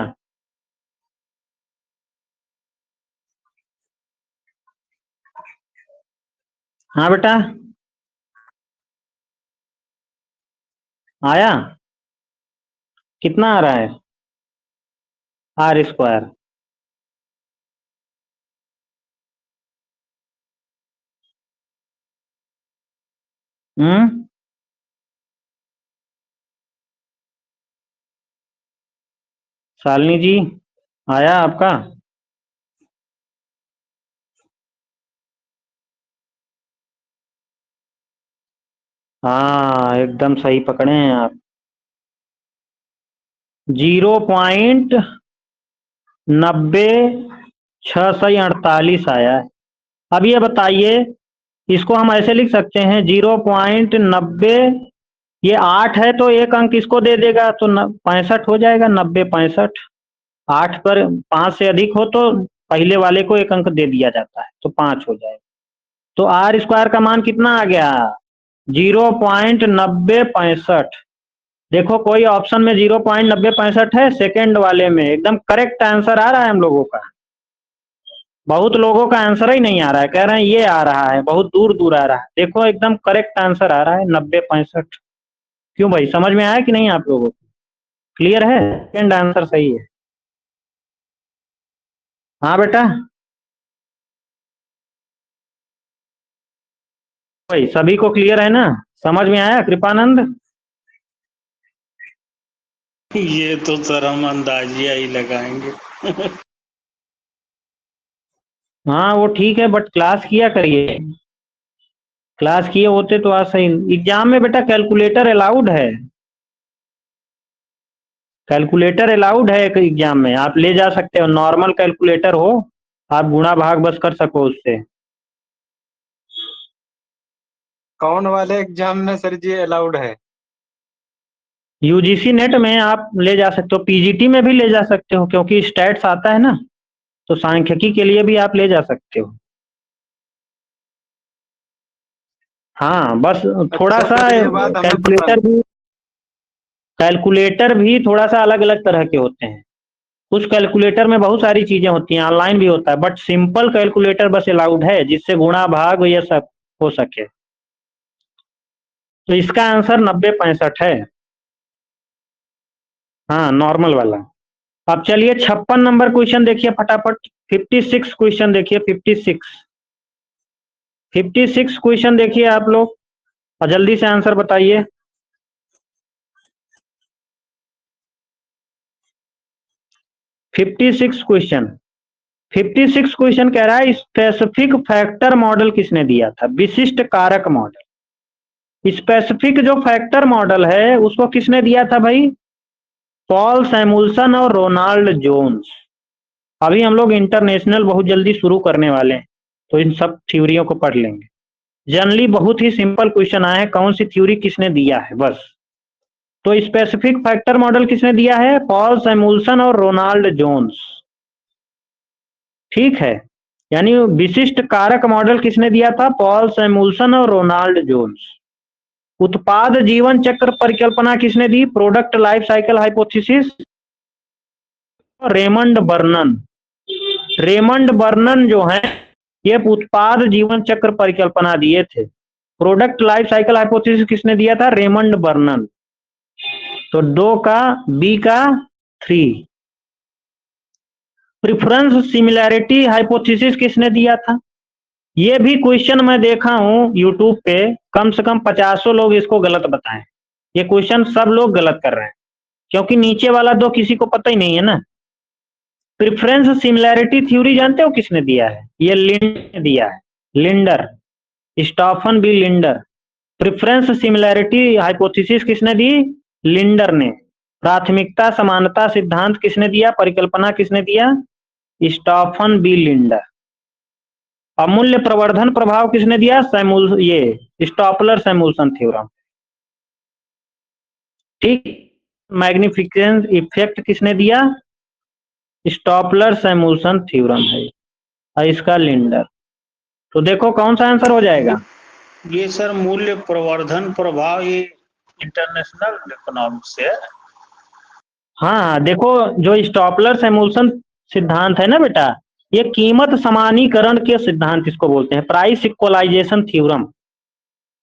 हाँ बेटा, आया? कितना आ रहा है? R square. हम्म, शालिनी जी, आया आपका? हाँ, एकदम सही पकड़े हैं आप। 0.90 648 आया है। अब ये बताइए, इसको हम ऐसे लिख सकते हैं 0.90, ये 8 है तो एक अंक इसको दे देगा तो 65 हो जाएगा, 90 65। 8 पर 5 से अधिक हो तो पहले वाले को एक अंक दे दिया जाता है तो 5 हो जाएगा। तो आर स्क्वायर का मान कितना आ गया? 0.90 65। देखो कोई ऑप्शन में 0.90 65 है, सेकेंड वाले में एकदम करेक्ट आंसर आ रहा है हम लोगों का। बहुत लोगों का आंसर ही नहीं आ रहा है, कह रहे हैं ये आ रहा है, बहुत दूर दूर आ रहा है। देखो एकदम करेक्ट आंसर आ रहा है 90 65। क्यों भाई, समझ में आया कि नहीं आप लोगों को? क्लियर है? सेकेंड आंसर सही है। हाँ बेटा, भाई सभी को क्लियर है ना? समझ में आया कृपानंद? ये तो सर हम अंदाजिया ही लगाएंगे। हाँ वो ठीक है, बट क्लास किया करिए। क्लास किए होते तो आज सही। एग्जाम में बेटा कैलकुलेटर अलाउड है, कैलकुलेटर अलाउड है एक एग्जाम में, आप ले जा सकते हो। नॉर्मल कैलकुलेटर हो, आप गुणा भाग बस कर सको उससे। कौन वाले एग्जाम में सर जी अलाउड है? यूजीसी नेट में आप ले जा सकते हो, पीजीटी में भी ले जा सकते हो, क्योंकि स्टैट्स आता है ना, तो सांख्यिकी के लिए भी आप ले जा सकते हो। हाँ बस थोड़ा अच्छा सा सर, ये बात हमें पता कैलकुलेटर भी, कैलकुलेटर भी थोड़ा सा अलग अलग तरह के होते हैं। कुछ कैलकुलेटर में बहुत सारी चीजें होती हैं, ऑनलाइन भी होता है, बट सिंपल कैलकुलेटर बस अलाउड है जिससे गुणा भाग ये सब हो सके। तो इसका आंसर 90 65 है। हाँ, नॉर्मल वाला। अब चलिए 56 नंबर क्वेश्चन देखिए फटाफट। 56 क्वेश्चन देखिए, 56 क्वेश्चन देखिए आप लोग, और जल्दी से आंसर बताइए। 56 क्वेश्चन। 56 क्वेश्चन कह रहा है स्पेसिफिक फैक्टर मॉडल किसने दिया था? विशिष्ट कारक मॉडल। स्पेसिफिक जो फैक्टर मॉडल है उसको किसने दिया था भाई? पॉल सैमुअल्सन और रोनाल्ड जोन्स। अभी हम लोग इंटरनेशनल बहुत जल्दी शुरू करने वाले हैं, तो इन सब थ्योरियों को पढ़ लेंगे। जनरली बहुत ही सिंपल क्वेश्चन आए हैं, कौन सी थ्योरी किसने दिया है बस। तो स्पेसिफिक फैक्टर मॉडल किसने दिया है? पॉल सैमुअल्सन और रोनाल्ड जोन्स। ठीक है, यानी विशिष्ट कारक मॉडल किसने दिया था? पॉल सैमुअल्सन और रोनाल्ड जोन्स। उत्पाद जीवन चक्र परिकल्पना किसने दी? Product life cycle hypothesis, Raymond Vernon. Raymond Vernon जो है ये उत्पाद जीवन चक्र परिकल्पना दिए थे। प्रोडक्ट लाइफ साइकिल हाइपोथेसिस किसने दिया था? रेमंड बर्नन। तो 2 का, बी का 3। प्रिफरेंस सिमिलैरिटी हाइपोथेसिस किसने दिया था? ये भी क्वेश्चन मैं देखा हूं यूट्यूब पे, कम से कम 50 लोग इसको गलत बताएं। ये क्वेश्चन सब लोग गलत कर रहे हैं, क्योंकि नीचे वाला 2 किसी को पता ही नहीं है ना। प्रिफरेंस सिमिलैरिटी थ्योरी जानते हो किसने दिया है? ये लिंडर ने दिया है, Linder, Staffan B Linder. Preference similarity hypothesis किसने दी? लिंडर ने। प्राथमिकता समानता सिद्धांत किसने दिया? परिकल्पना किसने दिया? स्टॉफन बी लिंडर। अमूल्य प्रवर्धन प्रभाव किसने दिया? ये स्टॉपलर सैमुअल्सन थ्योरम। ठीक। मैग्निफिकेंस इफेक्ट किसने दिया? स्टॉपलर सैमुअल्सन थ्योरम है, और इसका लिंडर। तो देखो कौन सा आंसर हो जाएगा? ये सर मूल्य प्रवर्धन प्रभाव ये इंटरनेशनल इकोनॉमिक्स है। हाँ देखो, जो स्टॉपलर एमुलेशन सिद्धांत है ना बेटा, ये कीमत समानीकरण के सिद्धांत इसको बोलते हैं, प्राइस इक्वलाइजेशन थ्योरम।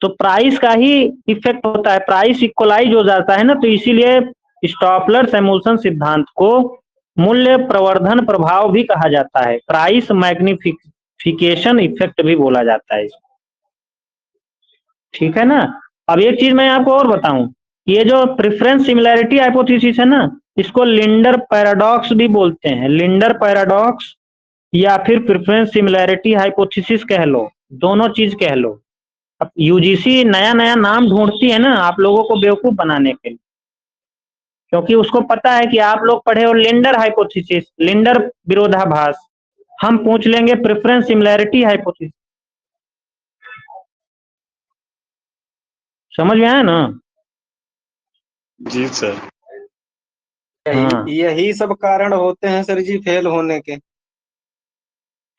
तो प्राइस का ही इफेक्ट होता है, प्राइस इक्वलाइज हो जाता है ना, तो इसीलिए स्टॉपलर एमुलेशन सिद्धांत को मूल्य प्रवर्धन प्रभाव भी कहा जाता है, प्राइस मैग्निफिकेशन इफेक्ट भी बोला जाता है। ठीक है ना। अब एक चीज मैं आपको और बताऊं, ये जो प्रेफरेंस सिमिलैरिटी हाइपोथेसिस है ना, इसको लिंडर पैराडॉक्स भी बोलते हैं, लिंडर पैराडॉक्स या फिर प्रेफरेंस सिमिलैरिटी हाइपोथेसिस कह लो, दोनों चीज कह लो। अब यूजीसी नया नया नाम ढूंढती है ना आप लोगों को बेवकूफ बनाने के लिए, क्योंकि उसको पता है कि आप लोग पढ़े हो लिंडर हाइपोथेसिस, लिंडर विरोधाभास, हम पूछ लेंगे प्रेफरेंस सिमिलैरिटी हाइपोथेसिस। समझ में आया ना। जी सर। हाँ यही सब कारण होते हैं सर जी फेल होने के।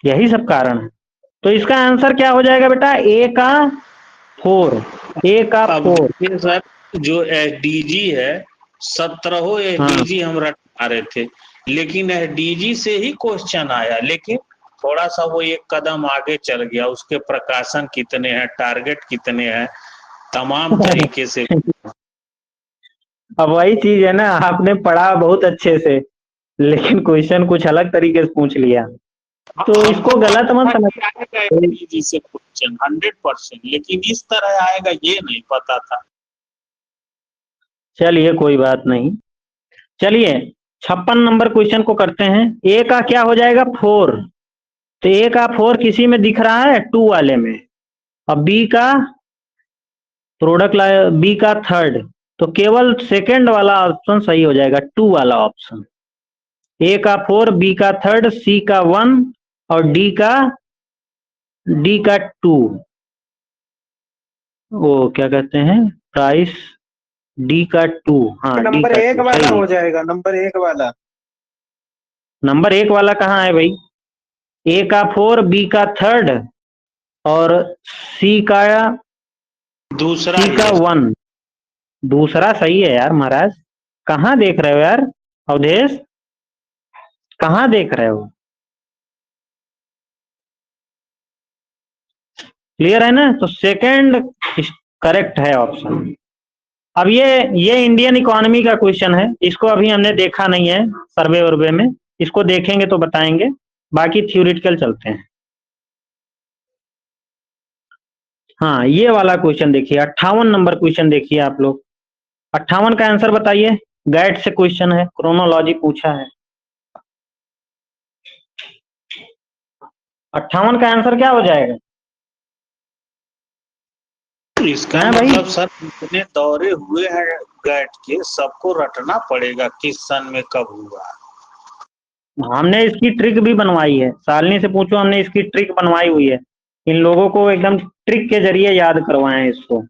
यही सब कारण है। तो इसका आंसर क्या हो जाएगा बेटा, ए का 4, ए का अब 4। देखिए सर, जो एसडीजी है, 17 हाँ एसडीजी हम रटा रहे थे, लेकिन एसडीजी से ही क्वेश्चन आया, लेकिन थोड़ा सा वो एक कदम आगे चल गया, उसके प्रकाशन कितने हैं, टारगेट कितने हैं, तमाम तरीके से। अब वही चीज है ना, आपने पढ़ा बहुत अच्छे से, लेकिन क्वेश्चन कुछ अलग तरीके से पूछ लिया, तो हमको इसको गलत पता मत था समझ। कि आएगा एसडीजी से क्वेश्चन 100%, लेकिन इस तरह आएगा ये नहीं पता था। चलिए कोई बात नहीं। चलिए 56 नंबर क्वेश्चन को करते हैं। ए का क्या हो जाएगा 4, तो ए का 4 किसी में दिख रहा है 2 वाले में। अब बी का प्रोडक्ट बी का 3rd, तो केवल सेकंड वाला ऑप्शन सही हो जाएगा, 2 वाला ऑप्शन। ए का 4, बी का 3rd, सी का 1 और डी का 2। वो क्या कहते हैं, प्राइस डी का 2, हाँ डी नंबर का एक 2 वाला सही है। हो जाएगा, नंबर एक वाला। नंबर 1 वाला कहाँ है भाई, ए का 4, बी का 3rd और सी का दूसरा ही है। 1। दूसरा सही है यार महाराज, कहाँ देख रहे हो यार अवधेश, कहाँ देख रहे हो। क्लियर है ना, तो सेकंड करेक्ट है ऑप्शन। अब ये इंडियन इकोनॉमी का क्वेश्चन है, इसको अभी हमने देखा नहीं है सर्वे वर्वे में, इसको देखेंगे तो बताएंगे, बाकी थ्योरेटिकल चलते हैं। हाँ ये वाला क्वेश्चन देखिए, 58 नंबर क्वेश्चन देखिए आप लोग। 58 का आंसर बताइए, गाइड से क्वेश्चन है, क्रोनोलॉजी पूछा है। 58 का आंसर क्या हो जाएगा। इसका है भाई, मतलब सर इतने दौरे हुए हैं गैट के, सबको रटना पड़ेगा किस सन में कब हुआ। हमने इसकी ट्रिक भी बनवाई है, शालिनी से पूछो, हमने इसकी ट्रिक बनवाई हुई है, इन लोगों को एकदम ट्रिक के जरिए याद करवाए हैं इसको।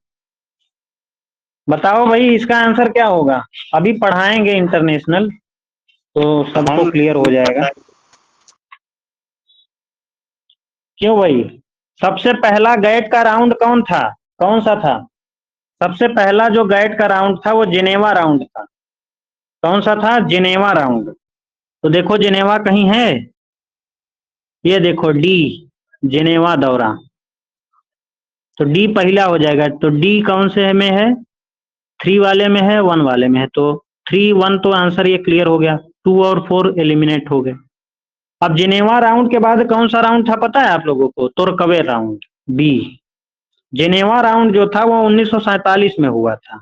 बताओ भाई इसका आंसर क्या होगा, अभी पढ़ाएंगे इंटरनेशनल, तो सबको हम क्लियर हो जाएगा। क्यों भाई, सबसे पहला गैट का राउंड कौन था, कौन सा था। सबसे पहला जो गैट का राउंड था वो जिनेवा राउंड था। कौन सा था, जिनेवा राउंड। तो देखो जिनेवा कहीं है, ये देखो डी, जिनेवा दौरा, तो डी पहला हो जाएगा। तो डी कौन से में है, 3 वाले में है, 1 वाले में है, तो 3 1, तो आंसर ये क्लियर हो गया, 2 और 4 एलिमिनेट हो गए। अब जिनेवा राउंड के बाद कौन सा राउंड था पता है आप लोगों को, तुर्कवे राउंड, बी। जिनेवा राउंड जो था वो 1947 में हुआ था,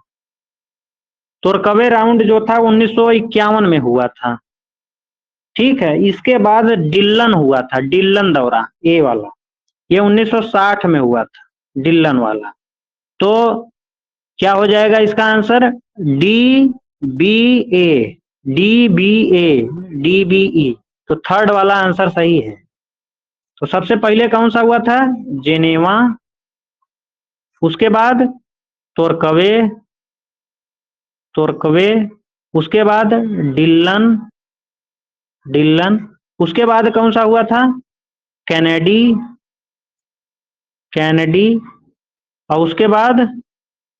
तुर्कवे राउंड जो था 1951 में हुआ था। ठीक है, इसके बाद डिल्लन हुआ था, डिल्लन दौरा ए वाला, ये 1960 में हुआ था, डिल्लन वाला। तो क्या हो जाएगा इसका आंसर, डी बी ए, डी बी ए, डी बी ई, तो 3rd वाला आंसर सही है। तो सबसे पहले कौन सा हुआ था, जेनेवा, उसके बाद तुर्कवे, तुर्कवे, उसके बाद डिल्लन, डिल्लन, उसके बाद कौन सा हुआ था, कैनेडी, कैनेडी, और उसके बाद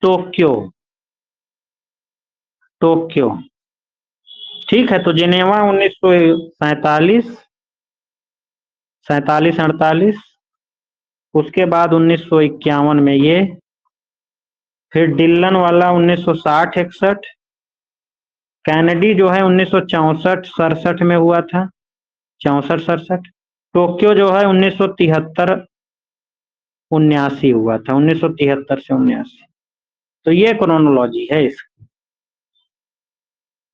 टोक्यो, टोक्यो। ठीक है, तो जिनेवा 1947, 47-48, उसके बाद 1951 में ये, फिर डिल्लन वाला 1960-61, कैनेडी जो है 1964-67 में हुआ था, 64-67, टोक्यो जो है 1973-79 हुआ था, 1973 से 79। तो ये क्रोनोलॉजी है इसकी।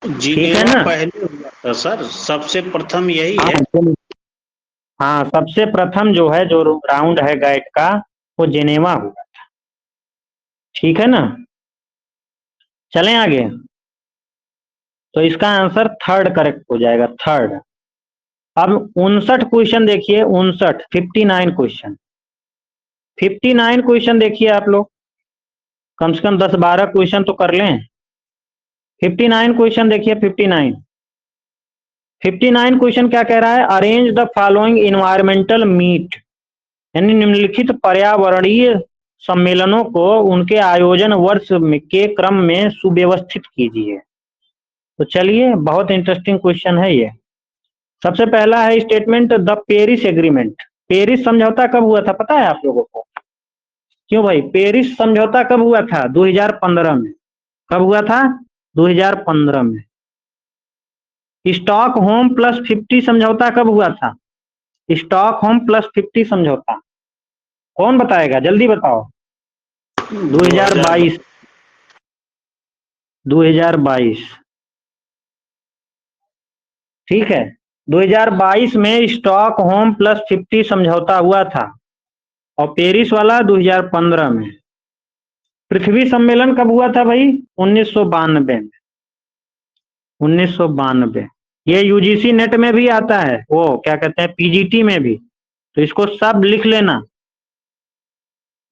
ठीक है जिनेवा ना? पहले हुआ था सर, सबसे प्रथम यही है। हाँ, सबसे प्रथम जो है जो राउंड है गाइड का वो जिनेवा हुआ था। ठीक है ना? चलें आगे। तो इसका आंसर थर्ड करेक्ट हो जाएगा, थर्ड। अब 59 क्वेश्चन देखिए, 59, 59 क्वेश्चन, 59 क्वेश्चन देखिए आप लोग, कम से कम 10-12 क्वेश्चन तो कर लें। 59 क्वेश्चन देखिए, 59 क्वेश्चन क्या कह रहा है? Arrange the following environmental meet, यानी निम्नलिखित पर्यावरणीय सम्मेलनों को उनके आयोजन वर्ष के क्रम में सुव्यवस्थित कीजिए। तो चलिए, बहुत इंटरेस्टिंग क्वेश्चन है ये। सबसे पहला है statement, the Paris agreement. Paris समझौता कब हुआ था पता है आप लोगों को? क्यों भाई, पेरिस समझौता कब हुआ था? 2015 में। कब हुआ था? 2015 में। स्टॉकहोम प्लस 50 समझौता कब हुआ था? स्टॉकहोम प्लस 50 समझौता कौन बताएगा, जल्दी बताओ। 2022, 2022। ठीक है, 2022 में स्टॉकहोम प्लस 50 समझौता हुआ था, और पेरिस वाला 2015 में। पृथ्वी सम्मेलन कब हुआ था भाई? 1992 में, 1992। ये यूजीसी नेट में भी आता है, वो क्या कहते हैं, पीजीटी में भी, तो इसको सब लिख लेना।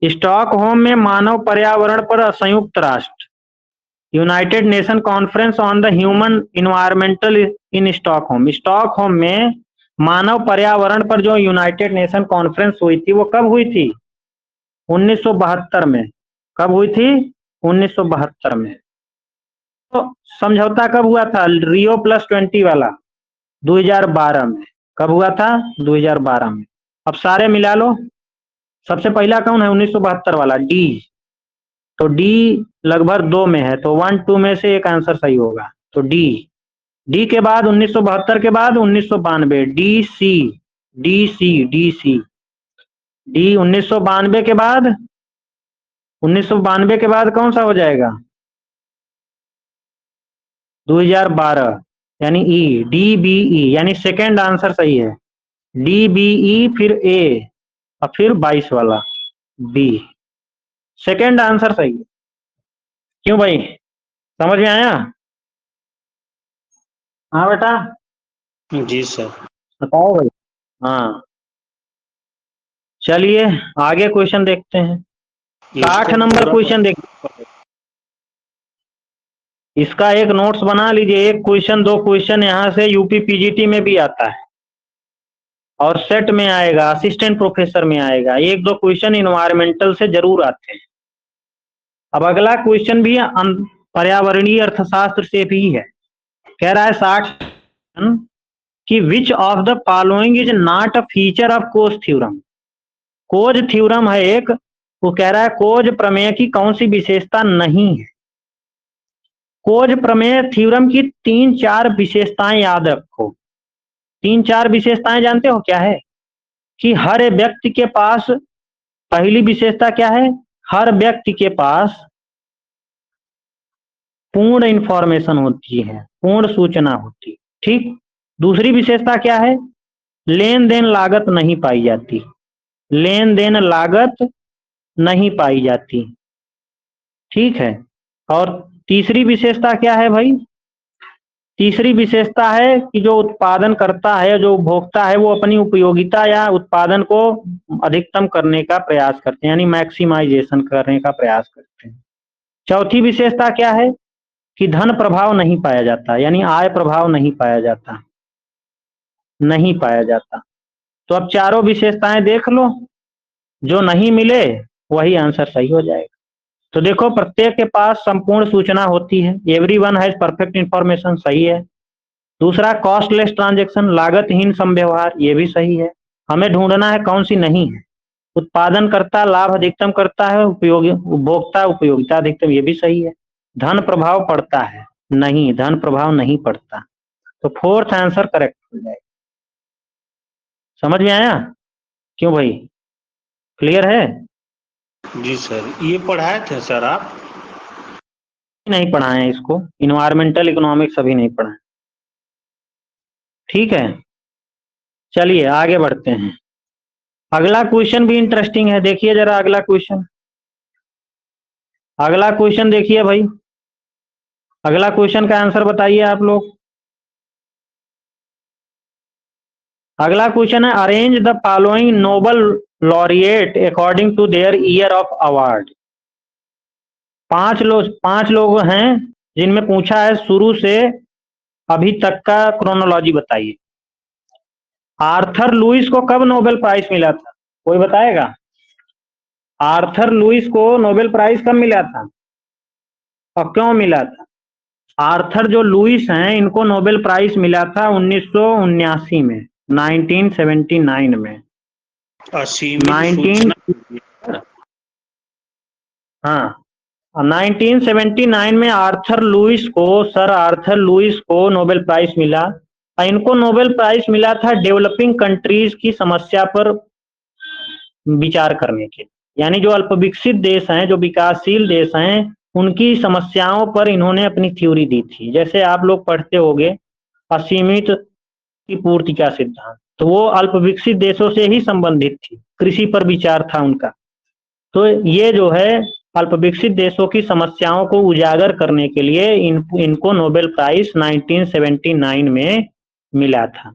स्टॉकहोम में मानव पर्यावरण पर संयुक्त राष्ट्र, United nation conference on the human environmental in Stockholm. Stockholm में मानव पर्यावरण पर जो यूनाइटेड नेशन कॉन्फ्रेंस हुई थी वो कब हुई थी? 1972 में। कब हुई थी? 1972 में। तो समझौता कब हुआ था? रियो प्लस 20 वाला 2012 में। कब हुआ था? 2012 में। अब सारे मिला लो। सबसे पहला कौन है? 1972 वाला, डी। तो डी लगभग 2 में है, तो 1 2 में से एक आंसर सही होगा, तो डी। डी के बाद 1972 के बाद 1992, D C, D C, D C, D. 1992 के बाद, 1992 के बाद कौन सा हो जाएगा? 2012, यानी ई, डी बी ई, यानी सेकेंड आंसर सही है। डी बी ई, फिर ए, और फिर 22 वाला बी। सेकेंड आंसर सही है। क्यों भाई, समझ में आया? हाँ बेटा, जी सर। बताओ भाई। हाँ, चलिए आगे क्वेश्चन देखते हैं। 60 नंबर क्वेश्चन देख, इसका एक नोट्स बना लीजिए। एक क्वेश्चन, 2 क्वेश्चन यहाँ से यूपी पीजीटी में भी आता है, और सेट में आएगा, असिस्टेंट प्रोफेसर में आएगा। 1-2 क्वेश्चन इन्वायरमेंटल से जरूर आते हैं। अब अगला क्वेश्चन भी पर्यावरणीय अर्थशास्त्र से भी है। कह रहा है 60 कि which of the following is not a feature of Coase theorem. Coase theorem है एक, वो कह रहा है कोज प्रमेय की कौन सी विशेषता नहीं है। कोज प्रमेय थ्योरम की 3-4 विशेषताएं याद रखो। 3-4 विशेषताएं जानते हो क्या है? कि हर व्यक्ति के पास, पहली विशेषता क्या है? हर व्यक्ति के पास पूर्ण इंफॉर्मेशन होती है, पूर्ण सूचना होती। ठीक। दूसरी विशेषता क्या है? लेन देन लागत नहीं पाई जाती, लेन देन लागत नहीं पाई जाती। ठीक है। और तीसरी विशेषता क्या है भाई? तीसरी विशेषता है कि जो उत्पादन करता है, जो उपभोक्ता है, वो अपनी उपयोगिता या उत्पादन को अधिकतम करने का प्रयास करते हैं, यानी मैक्सिमाइजेशन करने का प्रयास करते हैं। चौथी विशेषता क्या है? कि धन प्रभाव नहीं पाया जाता, यानी आय प्रभाव नहीं पाया जाता, नहीं पाया जाता। तो अब चारों विशेषताएं देख लो, जो नहीं मिले वही आंसर सही हो जाएगा। तो देखो, प्रत्येक के पास संपूर्ण सूचना होती है, एवरीवन हैज परफेक्ट इंफॉर्मेशन, सही है। दूसरा कॉस्टलेस ट्रांजैक्शन, लागतहीन संव्यवहार, ये भी सही है। हमें ढूंढना है कौन सी नहीं है। उत्पादनकर्ता लाभ अधिकतम करता है, उपभोक्ता उपयोगिता अधिकतम, ये भी सही है। धन प्रभाव पड़ता है, नहीं, धन प्रभाव नहीं पड़ता। तो फोर्थ आंसर करेक्ट हो जाएगा। समझ में आया? क्यों भाई, क्लियर है? जी सर, ये पढ़ाए थे सर आप? नहीं पढ़ाए हैं इसको, इन्वायरमेंटल इकोनॉमिक्स अभी नहीं पढ़ाए। ठीक है, चलिए आगे बढ़ते हैं। अगला क्वेश्चन भी इंटरेस्टिंग है, देखिए जरा अगला क्वेश्चन। अगला क्वेश्चन देखिए भाई, अगला क्वेश्चन का आंसर बताइए आप लोग। अगला क्वेश्चन है, arrange the following Nobel laureate according to their year of award. पांच लोग हैं जिनमें पूछा है शुरू से अभी तक का क्रोनोलॉजी बताइए। आर्थर लुइस को कब नोबेल प्राइज मिला था, कोई बताएगा? आर्थर लुइस को नोबेल प्राइज कब मिला था और क्यों मिला था? आर्थर जो लुइस हैं, इनको नोबेल प्राइज मिला था 1979 में, 1979 में। असीमित 19 सूचना। हाँ, 1979 में सर आर्थर लुइस को नोबेल प्राइज मिला। इनको नोबेल प्राइज मिला था डेवलपिंग कंट्रीज की समस्या पर विचार करने के, यानी जो अल्पविकसित देश हैं, जो विकासशील देश हैं, उनकी समस्याओं पर इन्होंने अपनी थ्योरी दी थी। जैसे आप लोग पढ़ते होंगे असीमित की पूर्ति का सिद्धांत, तो वो अल्पविकसित देशों से ही संबंधित थी, कृषि पर विचार था उनका। तो ये जो है अल्पविकसित देशों की समस्याओं को उजागर करने के लिए इनको नोबेल प्राइज 1979 में मिला था।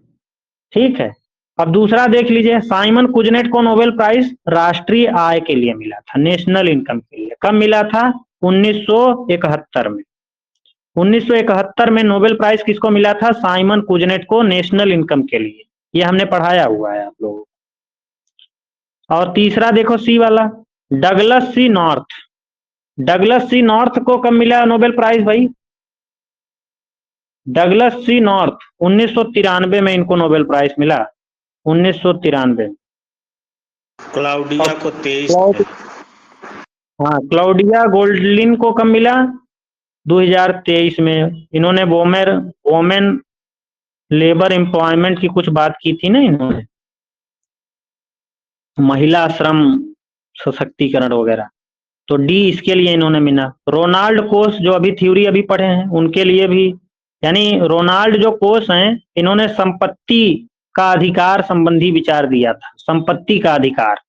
ठीक है, अब दूसरा देख लीजिए, साइमन कुजनेट को नोबेल प्राइज राष्ट्रीय आय के लिए मिला था, नेशनल इनकम के लिए। कब मिला था? 1971 में। 1971 में नोबेल प्राइज किसको मिला था? साइमन कुजनेट को, नेशनल इनकम के लिए। ये हमने पढ़ाया हुआ है आप लोगों को। और तीसरा देखो सी वाला, डगलस सी नॉर्थ। डगलस सी नॉर्थ को कब मिला नोबेल प्राइज भाई? डगलस सी नॉर्थ 1993 में इनको नोबेल प्राइज मिला, 1993। क्लाउडिया को 23 में। हाँ, क्लाउडिया गोल्डलिन को कब मिला? 2023 में। इन्होंने वोमेन लेबर एम्प्लॉयमेंट की कुछ बात की थी ना इन्होंने, महिला श्रम सशक्तिकरण वगैरह, तो डी इसके लिए इन्होंने मिला। रोनाल्ड कोस जो अभी थ्योरी अभी पढ़े हैं, उनके लिए भी, यानी रोनाल्ड जो कोस हैं, इन्होंने संपत्ति का अधिकार संबंधी विचार दिया था। संपत्ति का अधिकार,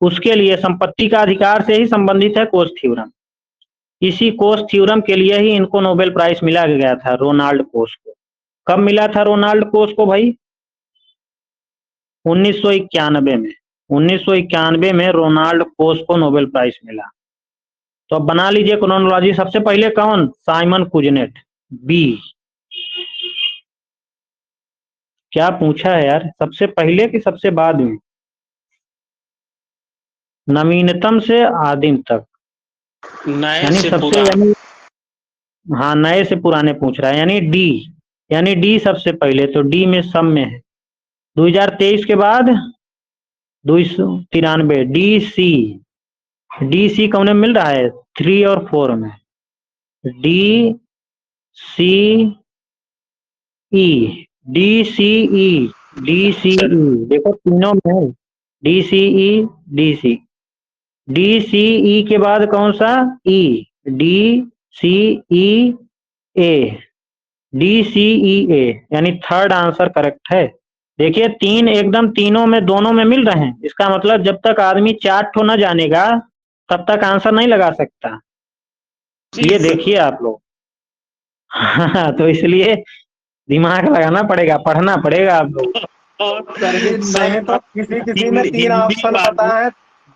उसके लिए संपत्ति का अधिकार से ही संबंधित है कोस थ्योरम। इसी कोस थ्योरम के लिए ही इनको नोबेल प्राइज मिला गया था, रोनाल्ड कोस को। कब मिला था रोनाल्ड कोस को भाई? 1991 में। 1991 में रोनाल्ड कोस को नोबेल प्राइज मिला। तो अब बना लीजिए क्रोनोलॉजी। सबसे पहले कौन? Simon Kuznets, B. क्या पूछा है यार, सबसे पहले कि सबसे बाद में? नवीनतम से आदिम तक, नए यानी से सबसे, पुराने। यानी हाँ, नए से पुराने पूछ रहा है, यानी डी। यानी डी सबसे पहले, तो डी में सब में है। 2023 के बाद 293, डी सी। डी सी कौन में मिल रहा है? 3 और 4 में, डी सी ई, डी सी ई, डी सी सर, ई, देखो तीनों में है, डी सी ई, डी सी। डी सी ई के बाद कौन सा? ई, डी सी ई ए, डी सी ई ए, यानी थर्ड आंसर करेक्ट है। देखिए तीन एकदम, तीनों में, दोनों में मिल रहे हैं। इसका मतलब जब तक आदमी 4 ठो न जानेगा तब तक आंसर नहीं लगा सकता। जी ये सर। देखिए आप लोग। हाँ, तो इसलिए दिमाग लगाना पड़ेगा, पढ़ना पड़ेगा आप लोग। सर जी सर, नहीं तो किसी किसी में 3 हिंदी ऑप्शन पता वाले। है,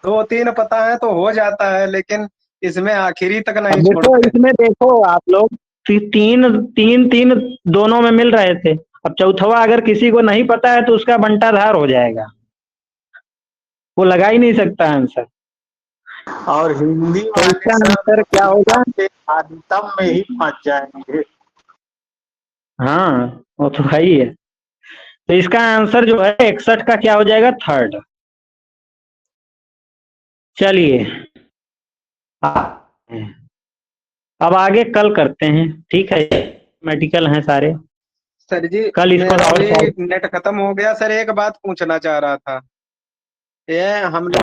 2-3 पता है तो हो जाता है, लेकिन इसमें आखिरी तक अब नहीं देखो छोड़ते। इसमें, देखो आप लोग, तीन तीन तीन दोनों में मिल रहे थे। अब चौथवा अगर किसी को नहीं पता है तो उसका बंटाधार हो जाएगा, वो लगा ही नहीं सकता आंसर। और हिंदी तो वाले इसका सर आंसर क्या होगा? के आदितम में ही फंस जाएंगे। हाँ, वो तो है ही है। तो इसका आंसर जो है 61 का क्या हो जाएगा, थर्ड। चलिए अब आगे कल करते हैं, ठीक है, मैथमेटिकल हैं सारे, सर जी कल इस पर मेरा और भी सॉल्व। नेट खत्म हो गया सर, एक बात पूछना चाह रहा था। ये हम लोग